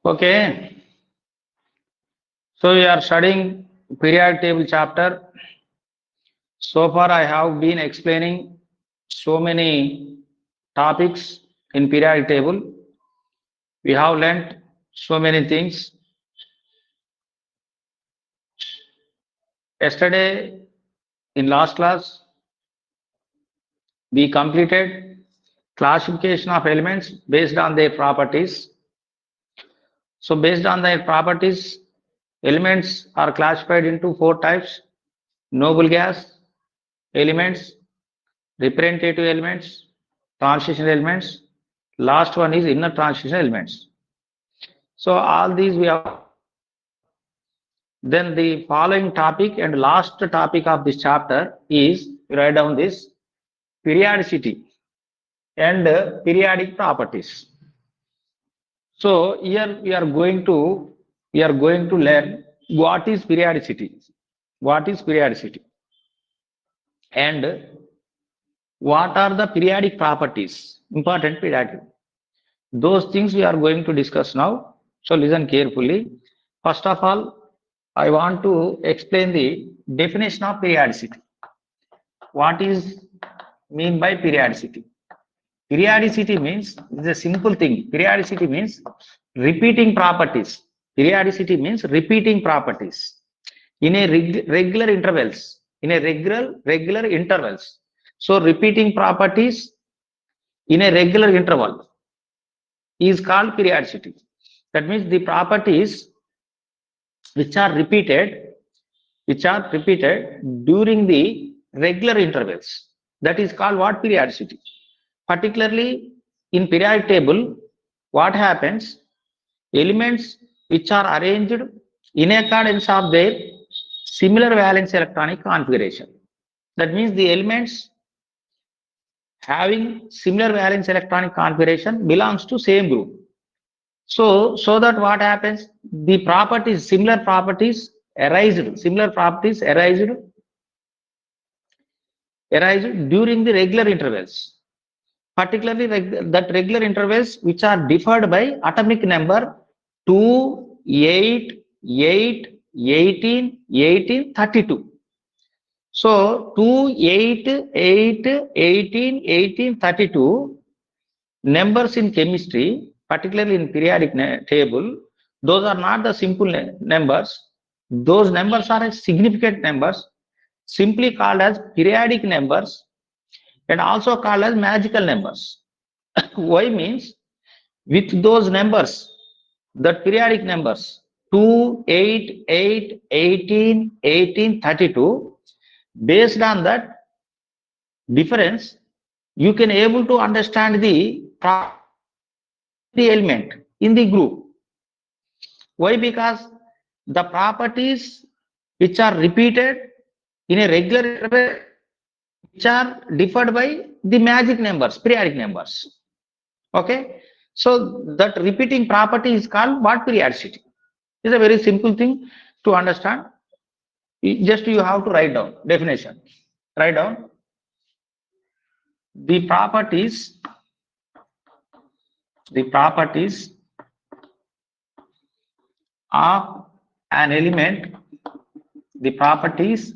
Okay, so we are studying periodic table chapter. So far, I have been explaining so many topics in periodic table. We have learnt so many things. Yesterday, in last class, we completed classification of elements based on their properties. So, based on their properties, elements are classified into four types: noble gas elements, representative elements, transition elements. Last one is inner transition elements. So all these we have. Then the following topic and last topic of this chapter is, write down this, periodicity and periodic properties. So here we are going to learn what is periodicity, and what are the periodic properties, important periodic. Those things we are going to discuss now. So listen carefully. First of all, I want to explain the definition of periodicity. What is mean by periodicity? Periodicity means, it's a simple thing. Periodicity means repeating properties. Periodicity means repeating properties in a regular intervals. In a regular intervals. So repeating properties in a regular interval is called periodicity. That means the properties which are repeated during the regular intervals. That is called what? Periodicity. Particularly in periodic table, what happens? Elements which are arranged in accordance of their similar valence electronic configuration. That means the elements having similar valence electronic configuration belongs to same group. So that what happens? The properties, similar properties arise during the regular intervals. Particularly that regular intervals which are differed by atomic number 2, 8, 8, 18, 18, 32. So 2, 8, 8, 18, 18, 32 numbers in chemistry, particularly in periodic table, those are not the simple numbers. Those numbers are significant numbers, simply called as periodic numbers and also called as magical numbers. Why means, with those numbers, that periodic numbers 2, 8, 8, 18, 18, 32, based on that difference, you can able to understand the element in the group. Why? Because the properties which are repeated in a regular interval, which are differed by the magic numbers, periodic numbers. Okay, so that repeating property is called what? Periodicity. It's a very simple thing to understand. Just you have to write down definition. Write down the properties of an element, the properties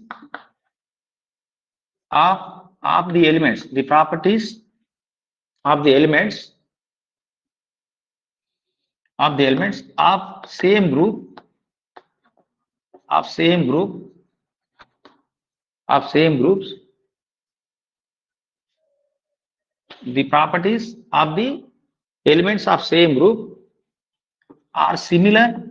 of the elements, the properties of the elements of same group, of same groups, the properties of the elements of same group are similar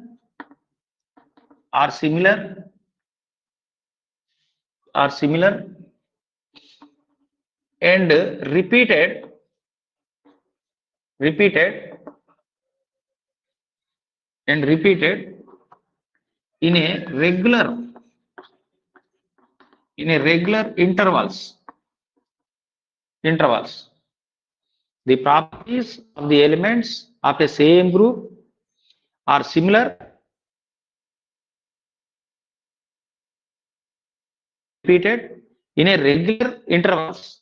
and repeated in a regular intervals. The properties of the elements of a same group are similar, repeated in a regular intervals.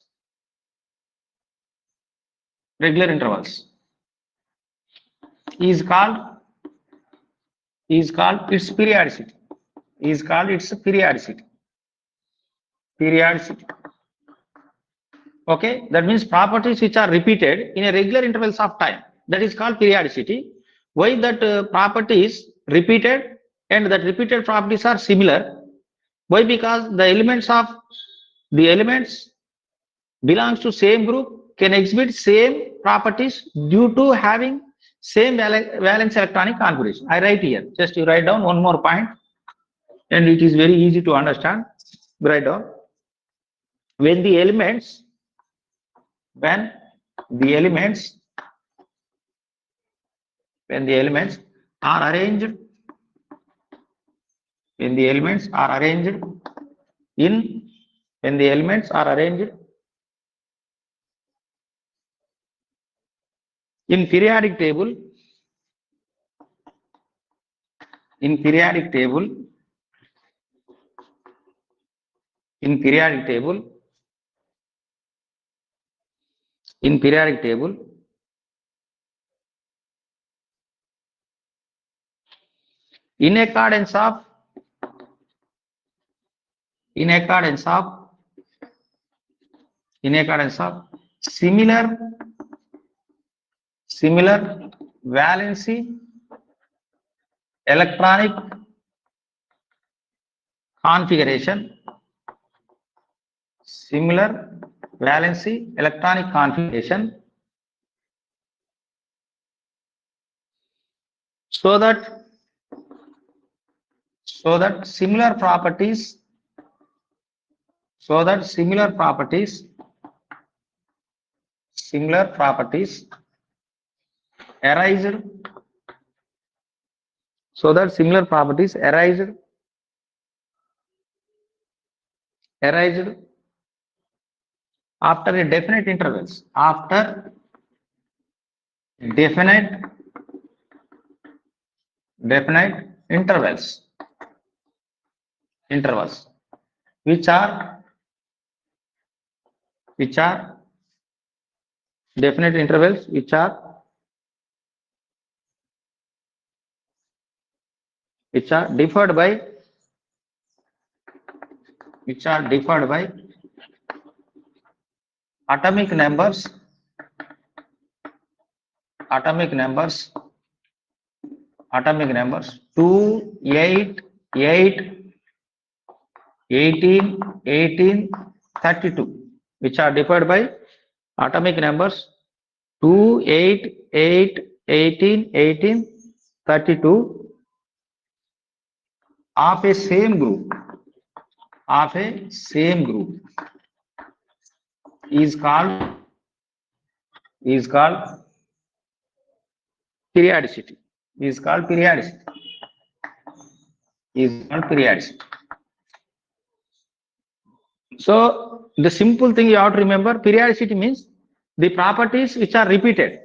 Is called is called its periodicity. Is called its periodicity. Periodicity. Okay, that means properties which are repeated in a regular intervals of time. That is called periodicity. Why that property is repeated and that repeated properties are similar? Why? Because the elements belongs to same group can exhibit same properties due to having same valence electronic configuration. I write here. Just you write down one more point, and it is very easy to understand. Write down when the elements when the elements when the elements are arranged when the elements are arranged in when the elements are arranged in periodic table in periodic table in periodic table in periodic table in accordance of in accordance of in accordance of similar valency electronic configuration similar valency electronic configuration so that similar properties arised so that similar properties arised after a definite intervals definite intervals which are definite intervals which are differed by atomic numbers 2, 8, 8, 18, 18, 32, which are differed by atomic numbers 2, 8, 8, 18, 18, 32 of a same group is called periodicity. So the simple thing you have to remember, periodicity means the properties which are repeated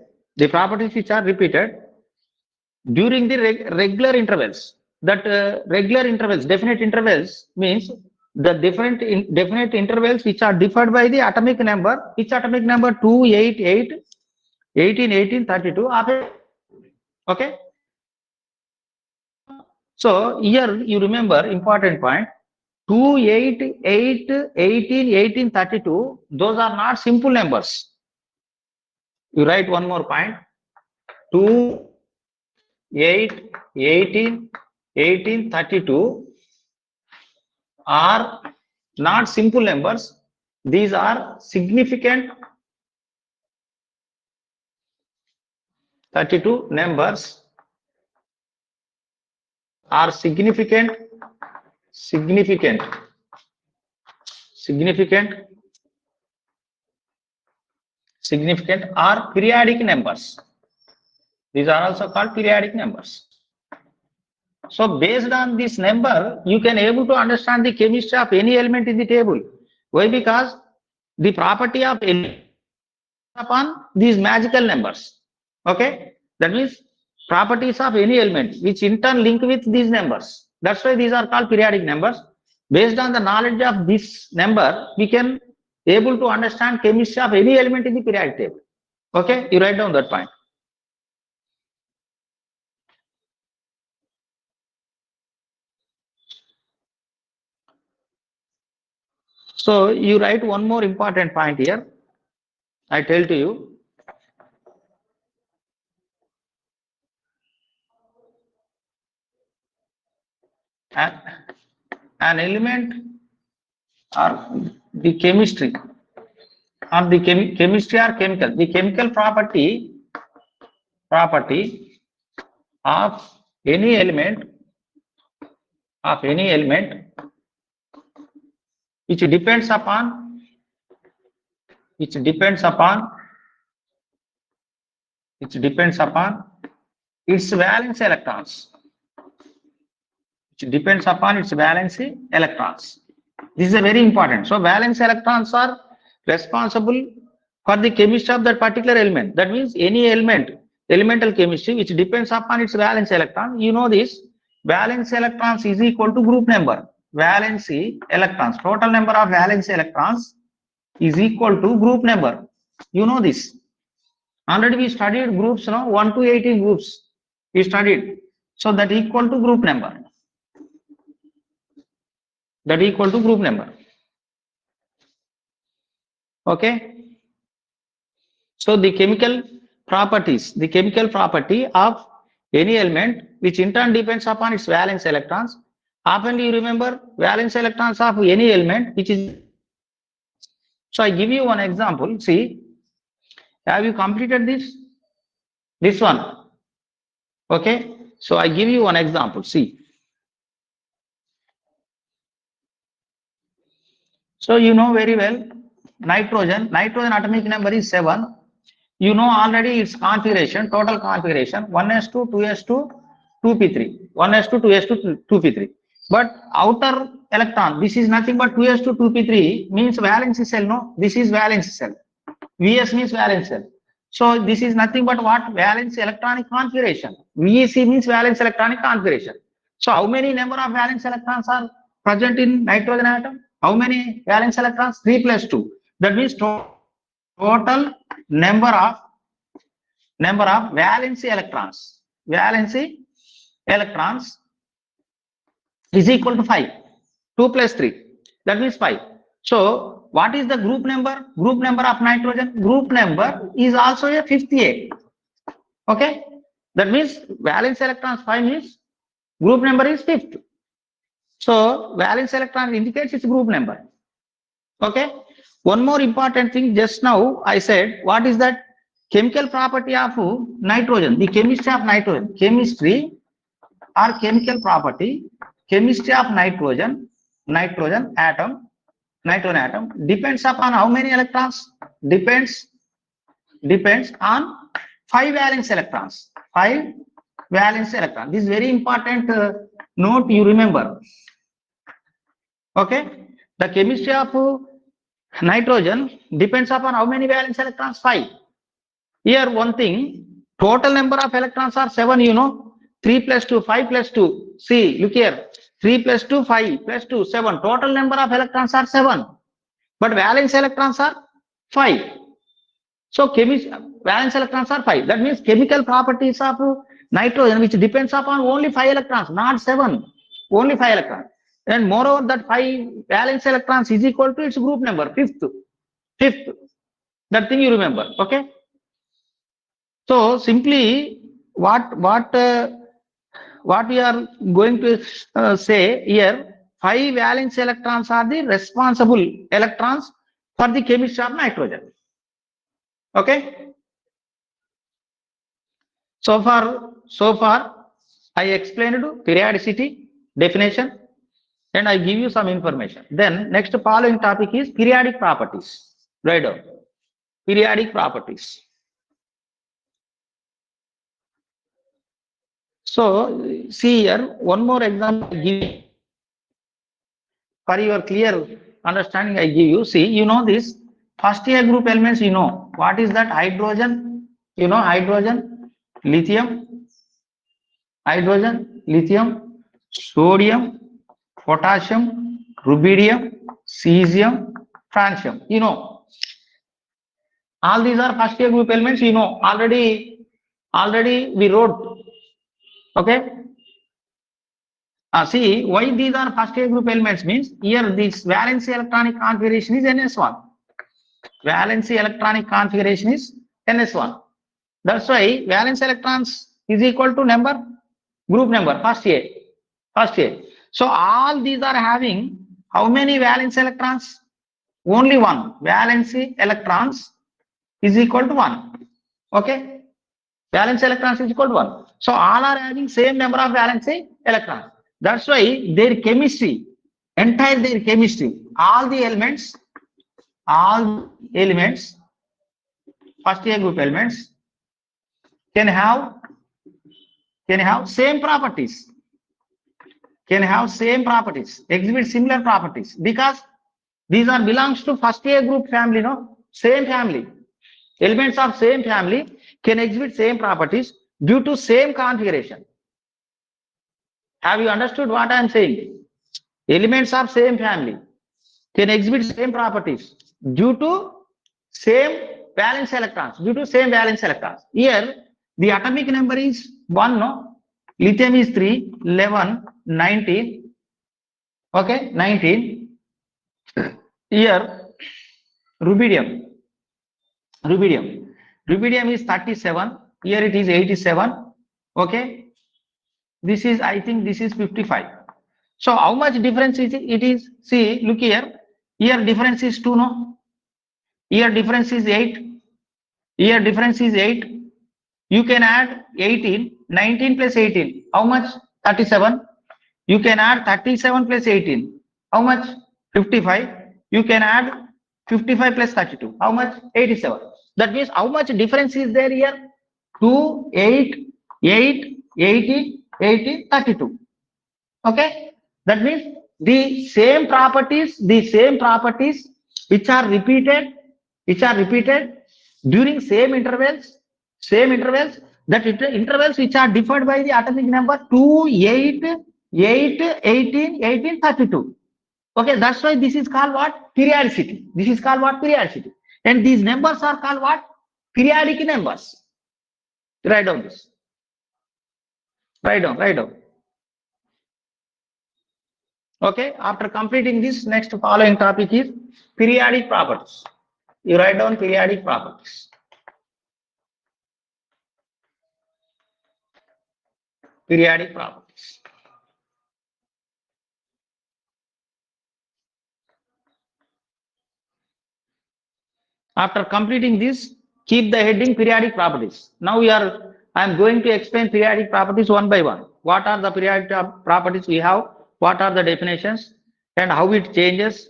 during the regular intervals. That regular intervals, definite intervals means the definite intervals which are differed by the atomic number. Which atomic number? 2, 8, 8, 18, 18, 32. Okay. So here you remember important point. 2, 8, 8, 18, 18, 32. Those are not simple numbers. You write one more point. 2, 8, 18, 18, 32 are not simple numbers. These are significant 32 numbers are significant are periodic numbers. These are also called periodic numbers. So based on this number, you can able to understand the chemistry of any element in the table. Why? Because the property of element upon these magical numbers. Okay, that means properties of any element which in turn link with these numbers. That's why these are called periodic numbers. Based on the knowledge of this number, we can able to understand chemistry of any element in the periodic table. Okay, you write down that point. So you write one more important point here. I tell to you, an, an element or the chemistry or the chemistry or chemical, the chemical property of any element of any element which depends upon which depends upon which depends upon its valence electrons, which depends upon its valence electrons. This is a very important. So valence electrons are responsible for the chemistry of that particular element. That means any element, elemental chemistry, which depends upon its valence electron. You know this, valence electrons is equal to group number. Valence electrons, total number of valence electrons is equal to group number. You know this. Already we studied groups, 1 to 18 groups we studied. So that equal to group number. That equal to group number. Okay. So the chemical property of any element, which in turn depends upon its valence electrons. Often you remember valence electrons of any element, which is. So I give you one example. See, have you completed this? This one. Okay. So I give you one example. See. So you know very well, nitrogen atomic number is 7. You know already its configuration, total configuration 1s2, 2s2, 2p3, 1s2, 2s2, 2p3. But outer electron, this is nothing but 2s2, 2p3 means valence cell. No, this is valence cell. Vs means valence cell. So this is nothing but what? Valence electronic configuration. VEC means valence electronic configuration. So how many number of valence electrons are present in nitrogen atom? How many valence electrons? 3 plus 2. That means total number of valency electrons is equal to 5. 2 plus 3, that means 5. So what is the group number of nitrogen? Group number is also a 58. Okay, that means valence electrons 5 means group number is 5th. So valence electron indicates its group number. Okay, one more important thing, just now I said, what is that? Chemical property of nitrogen, the chemistry of nitrogen, chemistry or chemical property, chemistry of nitrogen atom depends upon how many electrons? Depends on 5 valence electrons. 5 valence electrons. This is very important note you remember. Okay, the chemistry of nitrogen depends upon how many valence electrons? 5. Here one thing, total number of electrons are 7, you know. 3 plus 2, 5 plus 2. See, look here. 3 plus 2, 5 plus 2, 7. Total number of electrons are 7. But valence electrons are 5. So valence electrons are 5. That means chemical properties of nitrogen, which depends upon only 5 electrons, not 7. Only 5 electrons. And moreover, that 5 valence electrons is equal to its group number, 5th. 5th. That thing you remember. Okay. So simply what we are going to say here, 5 valence electrons are the responsible electrons for the chemistry of nitrogen. Okay. So far I explained periodicity, definition, and I give you some information. Then next following topic is periodic properties. Right down. Periodic properties. So see here, one more example I give for your clear understanding. I give you. See, you know this first year group elements. You know what is that? Hydrogen. You know hydrogen, lithium, sodium, potassium, rubidium, cesium, francium. You know all these are first year group elements. You know already we wrote. Okay. See, why these are first A group elements means here this valency electronic configuration is NS1. Valency electronic configuration is NS1. That's why valence electrons is equal to number, group number, first A. First A. So all these are having how many valence electrons? Only one. Valency electrons is equal to 1. Okay. Valence electrons is equal to 1. So all are having same number of valency electrons. That's why their chemistry, entire their chemistry, all the elements, first A group elements can have same properties, exhibit similar properties, because these are belongs to first A group family, no? Same family. Elements of same family can exhibit same properties due to same configuration. Have you understood what I am saying? Elements of same family can exhibit same properties due to same valence electrons, Here, the atomic number is 1, no? Lithium is 3, 11, 19. Okay, 19. Here, rubidium. Rubidium is 37. Here it is 87. Okay. This is, I think this is 55. So how much difference is it is? See, look here. Here difference is 2, no? Here difference is 8. Here difference is 8. You can add 18. 19 plus 18. How much? 37. You can add 37 plus 18. How much? 55. You can add 55 plus 32. How much? 87. That means how much difference is there here? 2, 8, 8, 18, 18, 32. Okay. That means the same properties which are repeated during same intervals, that intervals which are differed by the atomic number 2, 8, 8, 18, 18, 32. Okay, that's why this is called what? Periodicity. And these numbers are called what? Periodic numbers. Write down this. Write down. Okay, after completing this, next following topic is periodic properties. You write down periodic properties. Periodic properties. After completing this, keep the heading periodic properties. Now I am going to explain periodic properties one by one. What are the periodic properties we have? What are the definitions and how it changes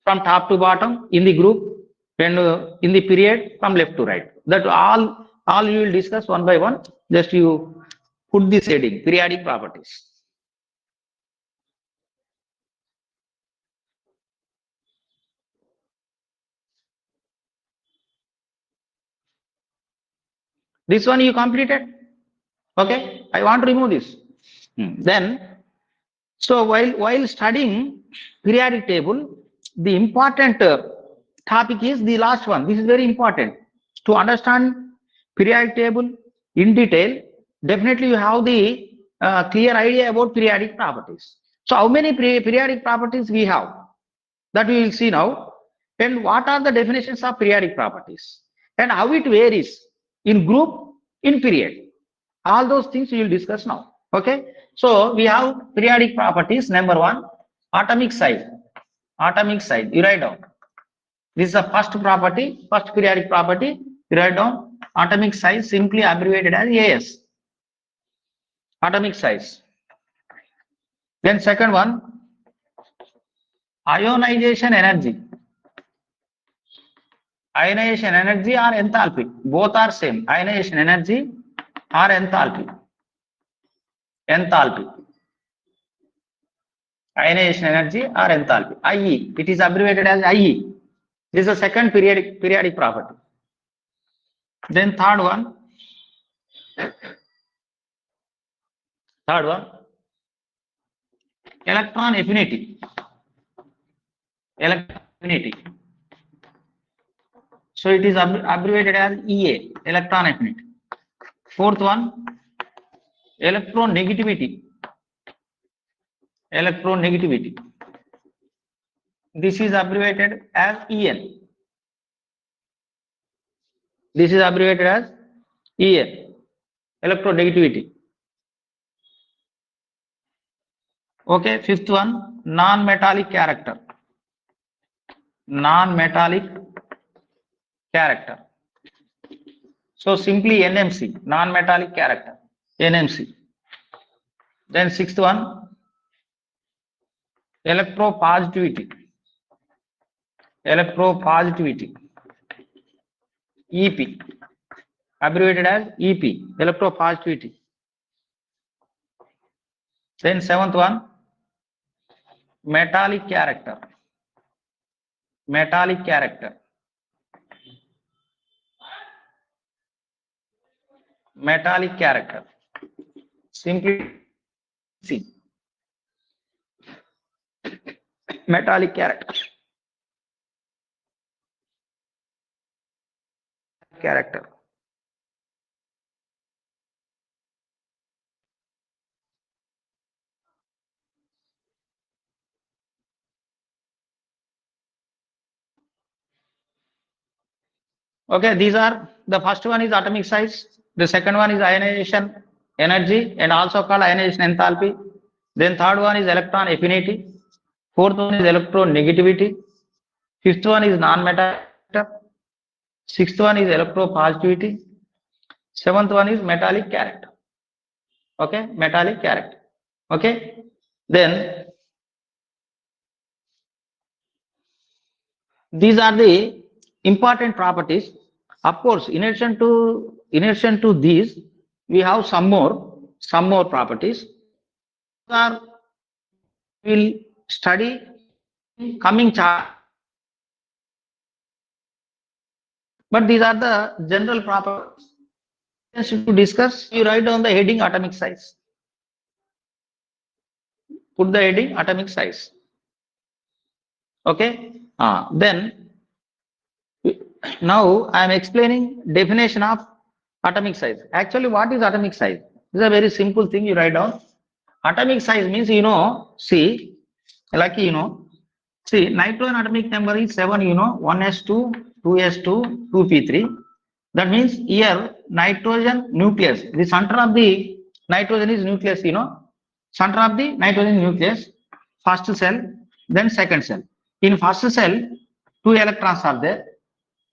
from top to bottom in the group and in the period from left to right. That all you will discuss one by one. Just you put this heading, periodic properties. This one you completed. Okay, I want to remove this. Then, so while studying periodic table, the important topic is the last one. This is very important to understand periodic table in detail. Definitely, you have the clear idea about periodic properties. So, how many periodic properties we have? That we will see now. And what are the definitions of periodic properties? And how it varies in group, in period. All those things we will discuss now. Okay. So we have periodic properties. Number one, atomic size. You write down. This is the first property, first periodic property. You write down atomic size, simply abbreviated as AS. Atomic size. Then second one, ionization energy. Ionization energy or enthalpy. Both are same. Ionization energy or enthalpy. Ionization energy or enthalpy. IE. It is abbreviated as IE. This is the second periodic property. Then third one, electron affinity. So it is abbreviated as EA, electron affinity. Fourth one, electronegativity. electronegativity. This is abbreviated as En. This is abbreviated as En, electronegativity. Okay, fifth one, non-metallic character. Non-metallic character. So simply NMC, non-metallic character, NMC. Then sixth one, electropositivity. Electropositivity, EP, abbreviated as EP, electropositivity. Then seventh one, metallic character. Metallic character. Metallic character. Simply see. Metallic character. Character. Okay, these are the first one is atomic size, the second one is ionization energy and also called ionization enthalpy. Then third one is electron affinity, fourth one is electronegativity, fifth one is non-metallic, sixth one is electropositivity, seventh one is metallic character. Okay, metallic character. Okay, then these are the important properties. Of course, in addition to these, we have some more properties. Are will study coming chart, but these are the general properties to discuss. You write down the heading atomic size. Put the heading atomic size. Okay. Then now I am explaining definition of atomic size. Actually, what is atomic size? This is a very simple thing. You write down. Atomic size means, see, see, nitrogen atomic number is 7, 1s2, 2s2, 2p3. That means here nitrogen nucleus, the center of the nitrogen is nucleus, center of the nitrogen nucleus, first cell, then second cell. In first cell, 2 electrons are there.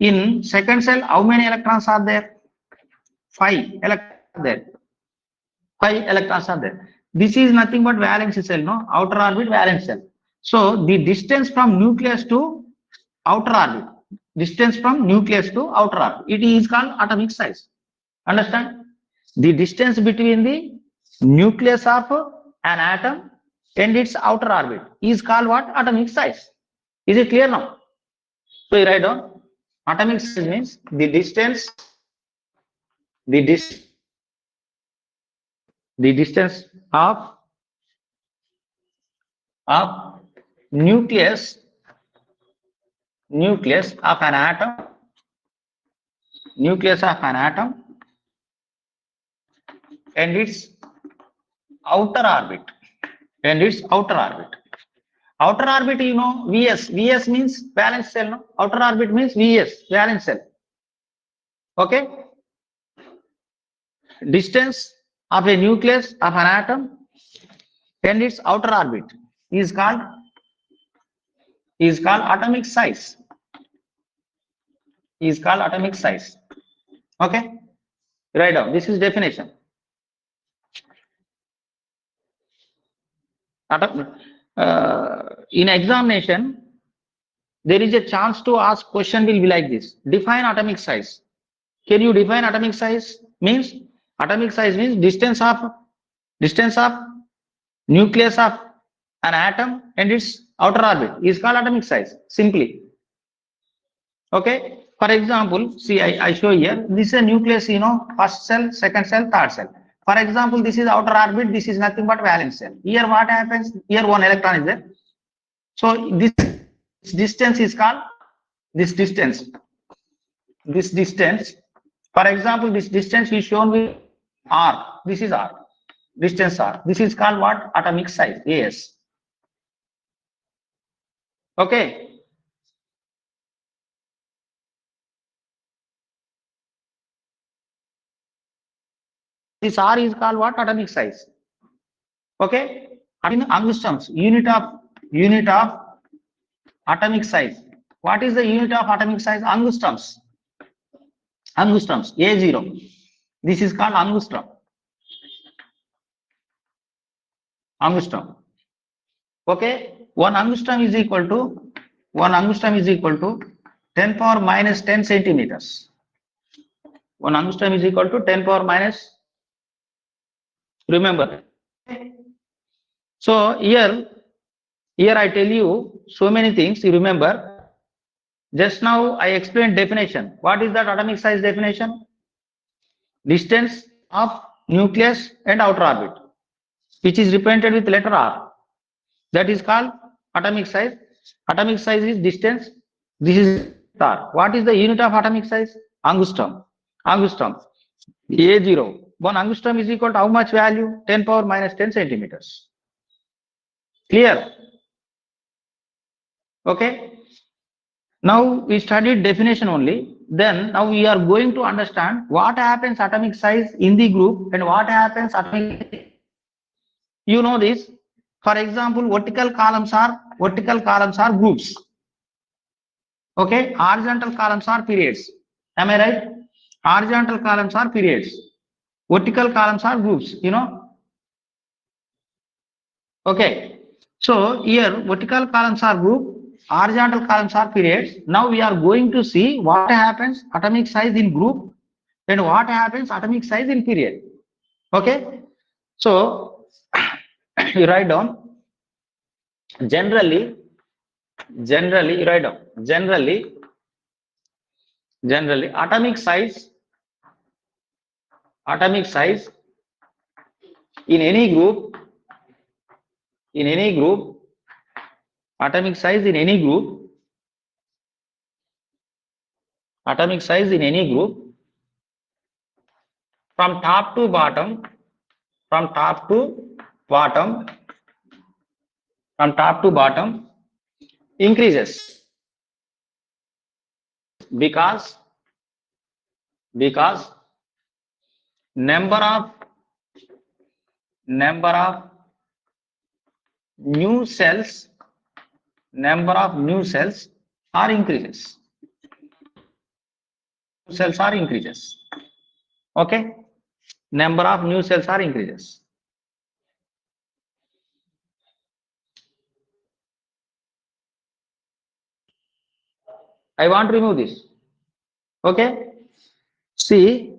In second cell, how many electrons are there? 5 electrons are there. 5 electrons are there. This is nothing but valence cell, no? Outer orbit valence cell. So the distance from nucleus to outer orbit, distance from nucleus to outer orbit, it is called atomic size. Understand? The distance between the nucleus of an atom and its outer orbit is called what? Atomic size. Is it clear now? So you write down atomic size means the distance of nucleus of an atom, and its outer orbit, outer orbit, vs means valence cell, no? Outer orbit means vs, valence cell. Okay, distance of a nucleus of an atom and its outer orbit is called atomic size. Okay, write down. This is definition. In examination, there is a chance to ask question will be like this: define atomic size. Can you define atomic size? Means atomic size means distance of nucleus of an atom and its outer orbit is called atomic size. Simply. Okay. For example, see, I show here. This is a nucleus. First cell, second cell, third cell. For example, this is outer orbit. This is nothing but valence cell. Here, what happens? Here, one electron is there. So this distance is called this distance. For example, this distance is shown with R. This is R. Distance R. This is called what? Atomic size. Yes. Okay. This R is called what? Atomic size. Okay. In angstroms, unit of atomic size. What is the unit of atomic size? Angstroms. Angstroms. A0. This is called angstrom. Angstrom. Okay. 1 angstrom is equal to 10 power minus 10 centimeters. 1 angstrom is equal to 10 power minus. Remember. So here I tell you so many things. You remember. Just now I explained definition. What is that atomic size definition? Distance of nucleus and outer orbit, which is represented with letter R. That is called atomic size. Atomic size is distance. This is R. What is the unit of atomic size? Angstrom. Angstrom. A0. 1 angstrom is equal to how much value? 10 power minus 10 centimeters. Clear? Okay. Now we studied definition only. Then now we are going to understand what happens atomic size in the group and what happens atomic. You know this. For example, vertical columns are groups. Okay, horizontal columns are periods. Am I right? Horizontal columns are periods. Vertical columns are groups. You know. Okay. So here vertical columns are group. Horizontal columns are periods. Now we are going to see what happens atomic size in group and what happens atomic size in period. Okay. So you write down. Generally you write down. Generally atomic size in any group atomic size in any group from top to bottom increases because number of new cells are increases. Okay, number of new cells are increases. I want to remove this. Okay, see,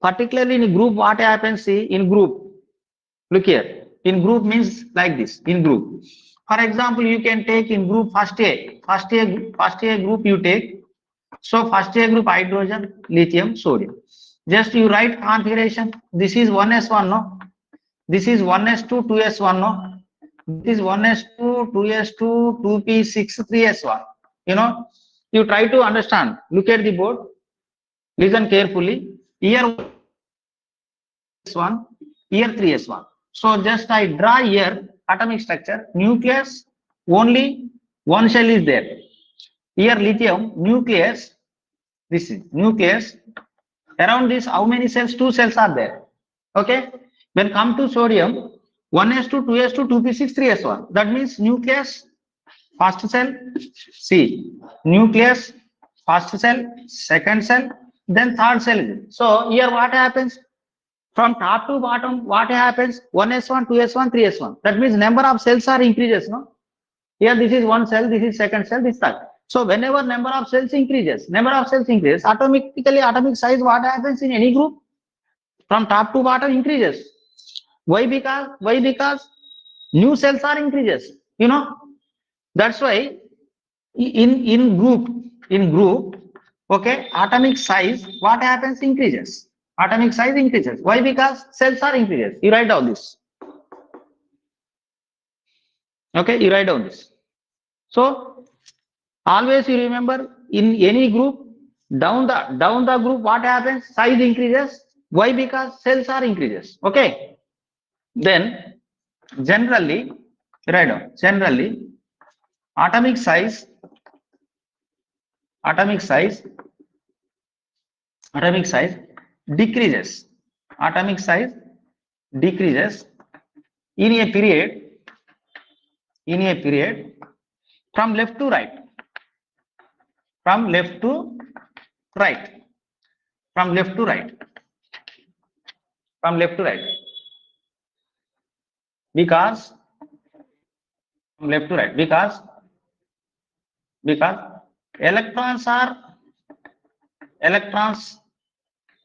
particularly in group, what happens? See, in group, look here. In group means like this. In group, for example, you can take in group first A group you take. So first A group hydrogen, lithium, sodium. Just you write configuration. This is 1s1, no? This is 1s2, 2s1, no? This is 1s2, 2s2, 2p6, 3s1. You know, you try to understand. Look at the board. Listen carefully. Here 1, here 3s1. So just I draw here atomic structure. Nucleus, only one shell is there. Here lithium, nucleus. This is nucleus. Around this, how many cells? 2 cells are there. Okay. When come to sodium, 1s2, 2s2, 2p6, 3s1. That means nucleus, first cell, C. Nucleus, first cell, second cell, then third cell. So here what happens? From top to bottom, what happens? 1s1, 2s1, 3s1. That means number of cells are increases, no? Here this is one cell, this is second cell, this third. So whenever number of cells increases, automatically atomic size what happens in any group? From top to bottom increases. Why? Because new cells are increases. You know, that's why in group, okay, atomic size what happens? Increases. Atomic size increases. Why? Because cells are increases. You write down this. Okay, you write down this. So always you remember in any group down the group what happens? Size increases. Why? Because cells are increases. Okay. Then generally, write down. Generally, atomic size, atomic size, atomic size decreases. Atomic size decreases in a period, in a period from left to right, from left to right, from left to right, from left to right, because from left to right, because electrons are electrons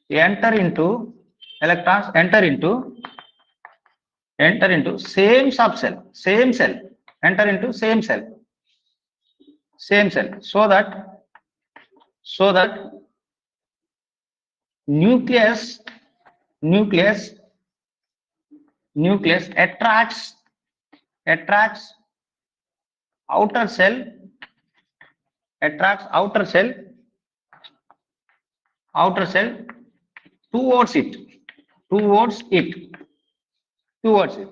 enter into electrons enter into same subcell, same cell, enter into same cell, same cell, so that nucleus nucleus nucleus attracts outer cell, attracts outer cell towards it, towards it, towards it.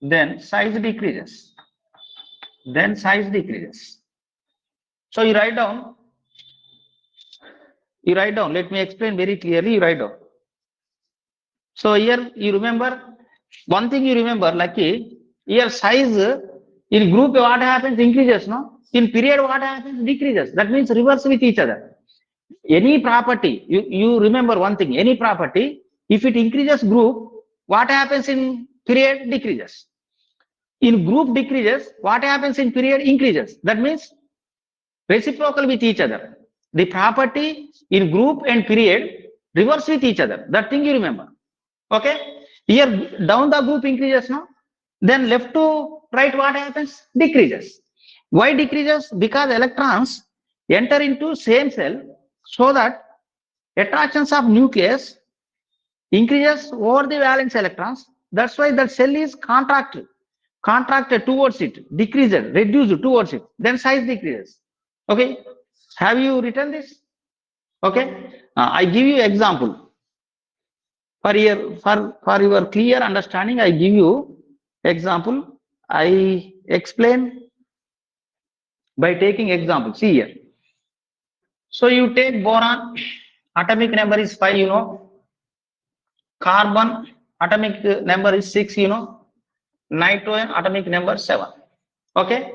Then size decreases. Then size decreases. So you write down. You write down. Let me explain very clearly. You write down. So here you remember one thing. You remember, like here size in group what happens increases, no? In period what happens decreases. That means reverse with each other. Any property, you remember one thing. Any property, if it increases group, what happens in period decreases. In group decreases, what happens in period increases. That means reciprocal with each other. The property in group and period reverse with each other. That thing you remember. Okay. Here down the group increases now. Then left to right what happens? Decreases. Why decreases? Because electrons enter into same cell so that attractions of nucleus increases over the valence electrons. That's why that cell is contracted towards it, decreased, reduced towards it, then size decreases. Okay, have you written this? Okay, I give you example for your clear understanding. I give you example. I explain by taking example. See here. So you take boron, atomic number is 5, you know. Carbon atomic number is 6, you know. Nitrogen atomic number 7. Okay,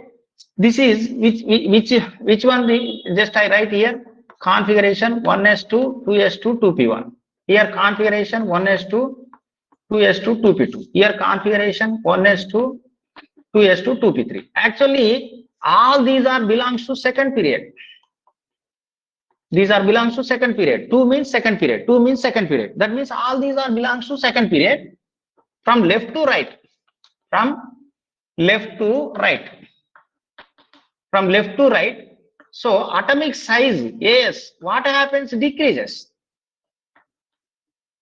this is which one? Just I write here configuration 1s2 2s2 2p1. Here configuration 1s2 2s2 2p2. Here configuration 1s2 2s2 2p3. Actually all these are belongs to second period. These are belongs to second period. 2 means second period. 2 means second period. That means all these are belongs to second period from left to right. From left to right. From left to right. So atomic size, yes, what happens? Decreases.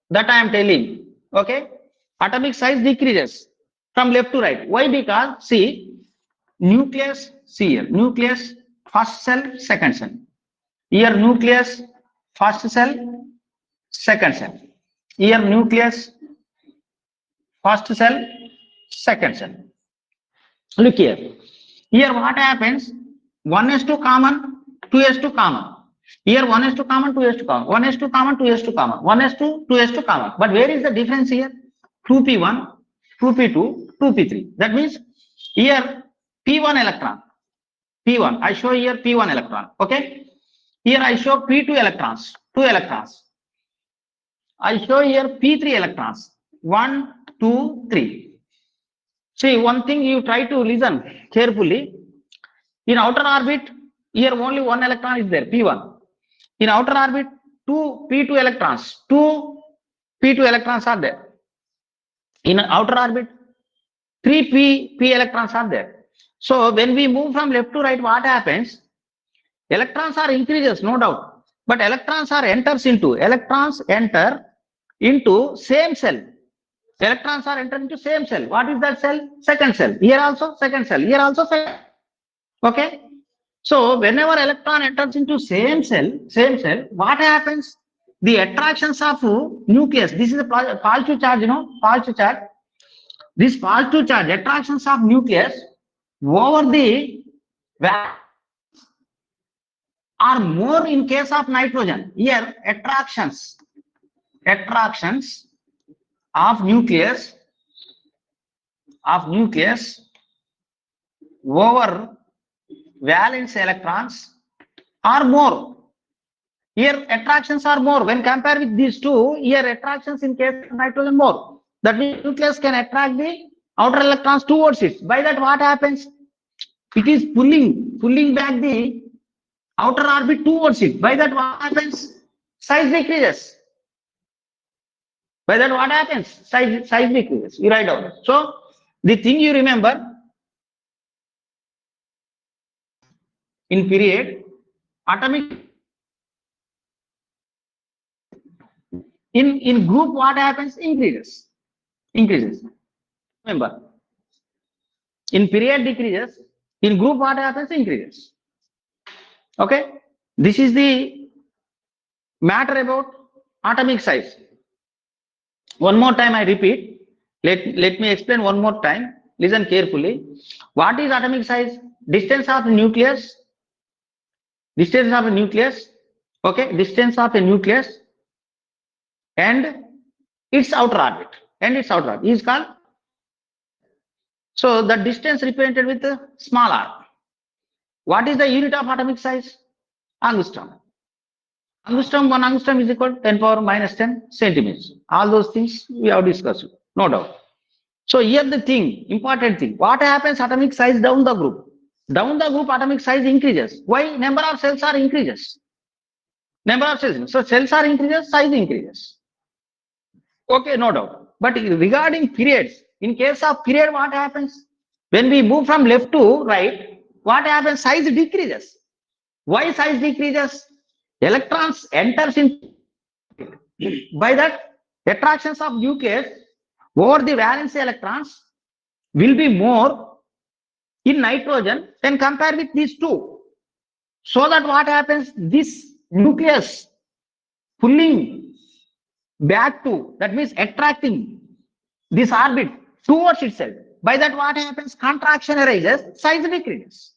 That I am telling. Okay. Atomic size decreases from left to right. Why? Because see, nucleus, see here, nucleus, first cell, second cell. Here nucleus, first cell, second cell. Here nucleus, first cell, second cell. Look here. Here what happens? 1s2 common, 2s2 common. Here 1s2 common, 2s2 common. 1s2 common, 2s2 common. 1s2, 2s2 common. But where is the difference here? 2p1, 2p2, 2p3. That means here p1 electron. P1. I show here p1 electron. Okay. Here I show p2 electrons, 2 electrons. I show here p3 electrons, 1, 2, 3. See, one thing you try to listen carefully. In outer orbit, here only one electron is there, p1. In outer orbit, two p2 electrons, two p2 electrons are there. In outer orbit, three p electrons are there. So when we move from left to right, what happens? Electrons are increases, no doubt, but electrons enter into same cell. Electrons are enter into same cell. What is that cell? Second cell. Here also second cell. Here also second. Okay. So whenever electron enters into same cell, what happens? The attractions of nucleus. This is a positive charge, you know, positive charge. This positive charge attractions of nucleus over the are more in case of nitrogen. Here attractions of nucleus over valence electrons are more. Here attractions are more when compared with these two. Here attractions in case of nitrogen more. That means nucleus can attract the outer electrons towards it. By that what happens? It is pulling back the outer orbit towards it. By that what happens? Size decreases. By that what happens? Size decreases. You write down. So the thing you remember in period atomic in group what happens? Increases. Remember, in period decreases, in group what happens? Increases. Okay, this is the matter about atomic size. One more time I repeat. Let me explain one more time. Listen carefully. What is atomic size? Distance of the nucleus. Distance of a nucleus. Okay, distance of a nucleus and its outer orbit. Is called. So the distance represented with a small r. What is the unit of atomic size? Angstrom. One angstrom is equal to 10 power minus 10 centimeters. All those things we have discussed, no doubt. So here the thing, important thing, what happens atomic size down the group? Down the group atomic size increases. Why? Number of cells are increases. Number of cells. So cells are increases, size increases. Okay, no doubt. But regarding periods, in case of period, what happens? When we move from left to right, what happens? Size decreases. Why size decreases? Electrons enters in. By that, attractions of nucleus over the valence electrons will be more in nitrogen than compared with these two. So that what happens? This nucleus pulling back to, that means attracting this orbit towards itself. By that what happens? Contraction arises, size decreases.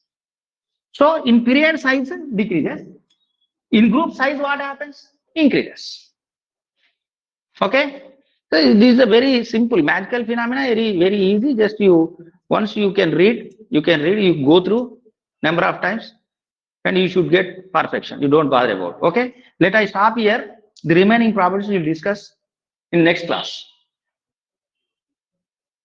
So in period size decreases, in group size what happens? Increases. Okay, so this is a very simple magical phenomena, very easy. Just once you can read, you go through number of times and you should get perfection. You don't bother about. Okay, let I stop here. The remaining problems we'll discuss in next class.